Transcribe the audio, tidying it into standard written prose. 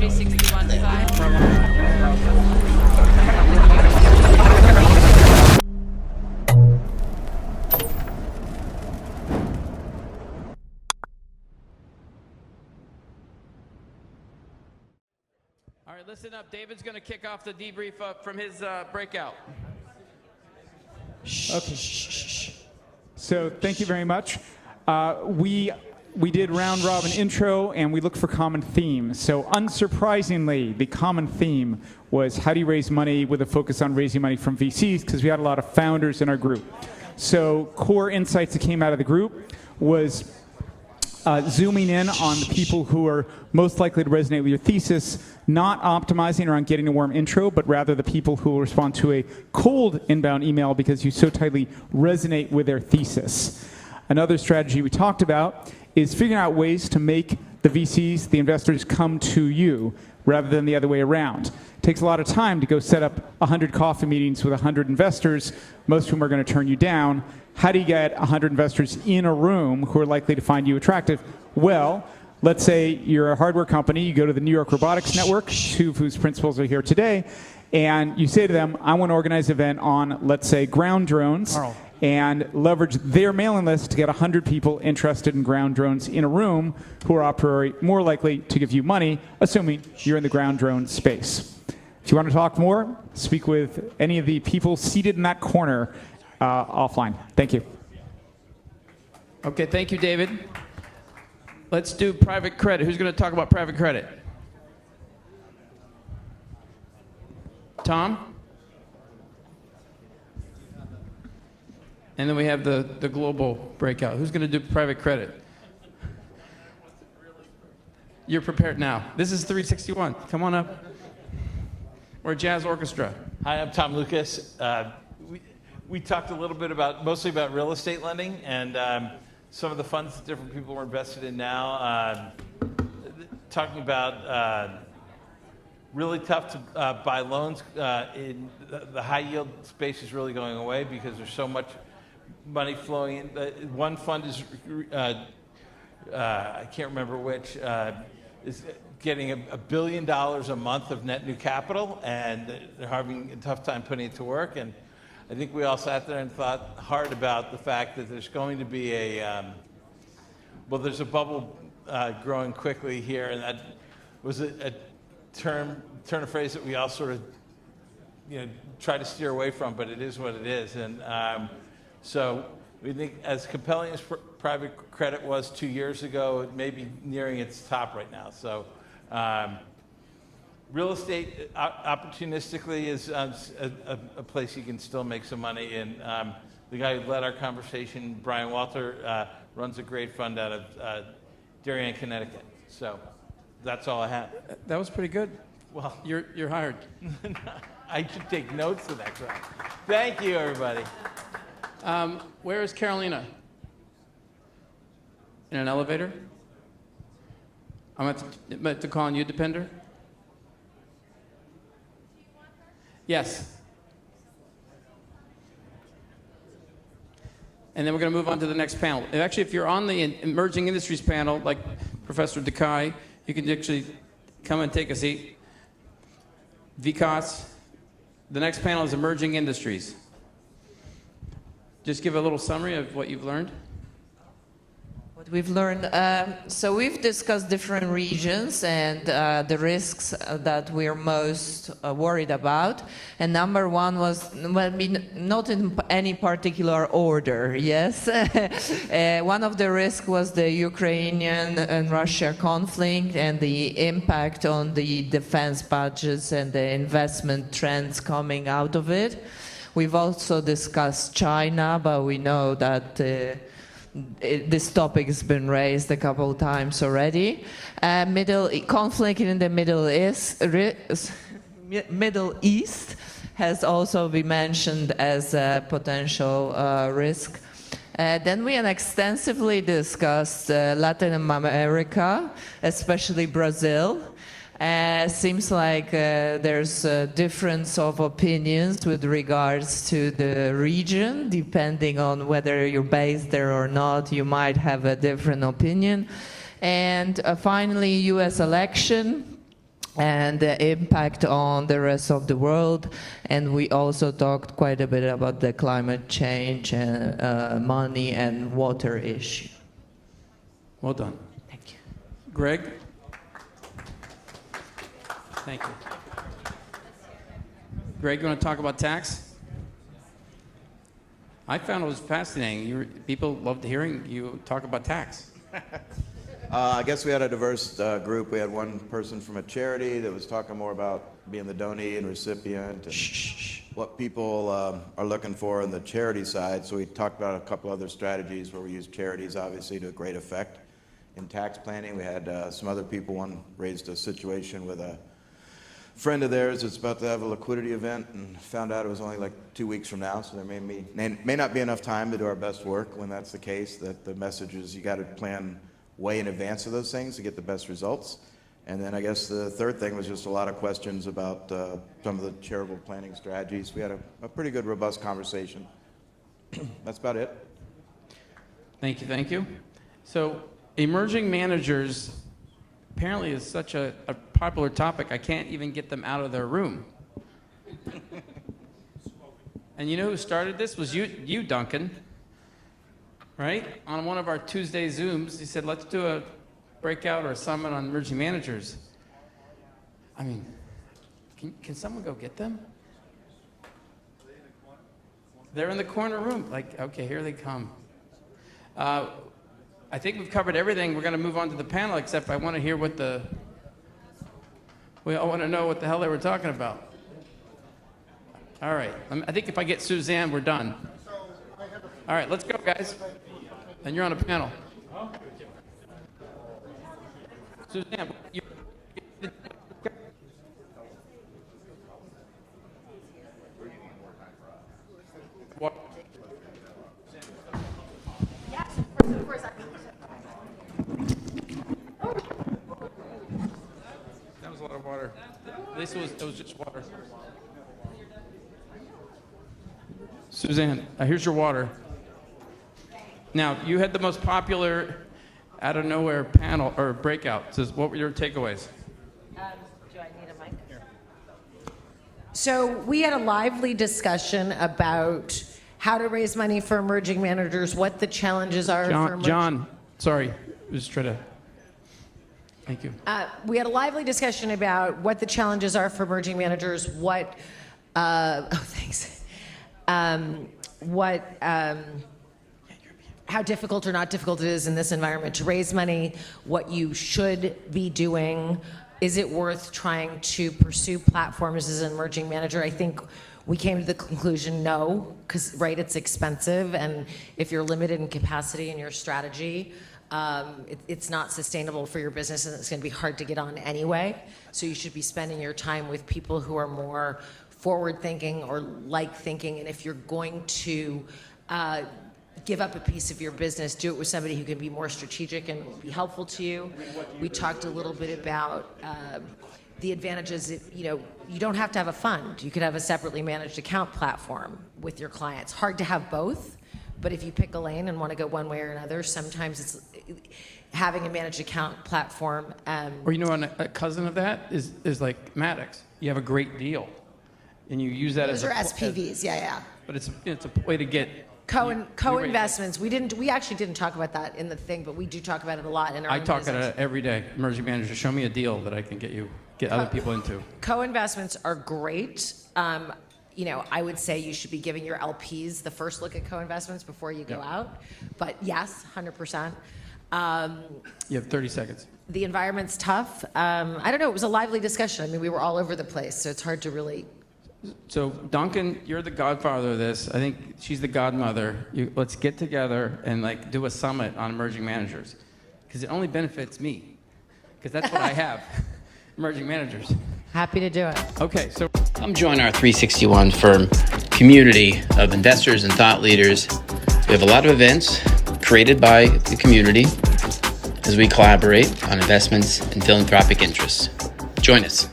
All right, listen up. David's going to kick off the debrief from his breakout. Okay. So thank you very much. We did round robin intro and we looked for common themes. So unsurprisingly, the common theme was how do you raise money with a focus on raising money from VCs, because we had a lot of founders in our group. So core insights that came out of the group was zooming in on the people who are most likely to resonate with your thesis, not optimizing around getting a warm intro, but rather the people who will respond to a cold inbound email because you so tightly resonate with their thesis. Another strategy we talked about is figuring out ways to make the VCs, the investors, come to you rather than the other way around. It takes a lot of time to go set up 100 coffee meetings with 100 investors, most of whom are going to turn you down. How do you get 100 investors in a room who are likely to find you attractive? Well, let's say you're a hardware company, you go to the New York Robotics Network, two of whose principals are here today, and you say to them, I want to organize an event on, let's say, ground drones, and leverage their mailing list to get 100 people interested in ground drones in a room who are a priori more likely to give you money, assuming you're in the ground drone space. If you want to talk more, speak with any of the people seated in that corner offline. Thank you. Okay, thank you, David. Let's do private credit. Who's going to talk about private credit? Tom? And then we have the global breakout. Who's going to do private credit? You're prepared now. This is 361. Come on up. We're a jazz orchestra. Hi, I'm Tom Lucas. We talked a little bit mostly about real estate lending and some of the funds that different people are invested in now. Talking about really tough to buy loans in the high yield space is really going away because there's so much money flowing in. One fund is, I can't remember which, is getting $1 billion a month of net new capital, and they're having a tough time putting it to work. And I think we all sat there and thought hard about the fact that there's going to be there's a bubble growing quickly here, and that was a turn of phrase that we all sort of try to steer away from, but it is what it is. And so we think as compelling as private credit was 2 years ago, it may be nearing its top right now. So real estate opportunistically is a place you can still make some money. And the guy who led our conversation, Brian Walter, runs a great fund out of Darien, Connecticut. So that's all I have. That was pretty good. Well, you're hired. I should take notes the next round. Thank you, everybody. Where is Carolina? In an elevator? I'm at to call on you, Depender. Yes. And then we're going to move on to the next panel. And actually, if you're on the emerging industries panel, like Professor Dekai, you can actually come and take a seat. Vikas, the next panel is emerging industries. Just give a little summary of what you've learned. What we've learned, so we've discussed different regions and the risks that we're most worried about. And number one was, well, not in any particular order, yes. One of the risks was the Ukrainian and Russia conflict and the impact on the defense budgets and the investment trends coming out of it. We've also discussed China, but we know that this topic has been raised a couple of times already. Conflict in the Middle East has also been mentioned as a potential risk. Then we extensively discussed Latin America, especially Brazil. Seems like there's a difference of opinions with regards to the region. Depending on whether you're based there or not, you might have a different opinion. And finally, U.S. election. and the impact on the rest of the world. And we also talked quite a bit about the climate change and money and water issue. Well done. Thank you. Greg? Thank you. Greg, you want to talk about tax? I found it was fascinating. People loved hearing you talk about tax. I guess we had a diverse group. We had one person from a charity that was talking more about being the donee and recipient and what people are looking for on the charity side. So we talked about a couple other strategies where we use charities, obviously, to a great effect in tax planning. We had some other people. One raised a situation with a friend of theirs that's about to have a liquidity event and found out it was only like 2 weeks from now, so there may not be enough time to do our best work. When that's the case, that the message is you got to plan way in advance of those things to get the best results. And then I guess the third thing was just a lot of questions about some of the charitable planning strategies. We had a pretty good, robust conversation. That's about it. Thank you, thank you. So emerging managers apparently is such a popular topic, I can't even get them out of their room. And you know who started this? Was you, Duncan. Right? On one of our Tuesday Zooms, he said, let's do a breakout or a summit on emerging managers. I mean, can someone go get them? They're in the corner room. Like, okay, here they come. I think we've covered everything. We're going to move on to the panel, except I want to hear we all want to know what the hell they were talking about. All right. I think if I get Suzanne, we're done. All right, let's go, guys. And you're on a panel. Suzanne, what? Yes, of course. That was a lot of water. At least it was just water. Suzanne, here's your water. Now, you had the most popular out of nowhere panel or breakout. So what were your takeaways? Do I need a mic? So we had a lively discussion about how to raise money for emerging managers, what the challenges are for emerging. John, sorry, just try to. Thank you. We had a lively discussion about what the challenges are for emerging managers, how difficult or not difficult it is in this environment to raise money, what you should be doing. Is it worth trying to pursue platforms as an emerging manager? I think we came to the conclusion no, because it's expensive, and if you're limited in capacity in your strategy, it's not sustainable for your business, and it's going to be hard to get on anyway. So you should be spending your time with people who are more forward thinking or like thinking, and if you're going to give up a piece of your business, do it with somebody who can be more strategic and be helpful to you. We talked a little bit about the advantages. You don't have to have a fund. You could have a separately managed account platform with your clients. Hard to have both, but if you pick a lane and want to go one way or another, sometimes it's having a managed account platform. Or a cousin of that is like Maddox. You have a great deal, and you use that Those as are SPVs, yeah. But it's a way to get Co-investments. We actually didn't talk about that in the thing, but we do talk about it a lot in our I own talk business. about it every day. Emerging managers, show me a deal that I can get other people into. Co-investments are great. I would say you should be giving your LPs the first look at co-investments before you go out. But yes, 100%. You have 30 seconds. The environment's tough. I don't know. It was a lively discussion. I mean, we were all over the place, so it's hard to really. So, Duncan, you're the godfather of this. I think she's the godmother. Let's get together and do a summit on emerging managers, because it only benefits me, because that's what I have, emerging managers. Happy to do it. Okay, so Come join our 361 firm community of investors and thought leaders. We have a lot of events created by the community as we collaborate on investments and philanthropic interests. Join us.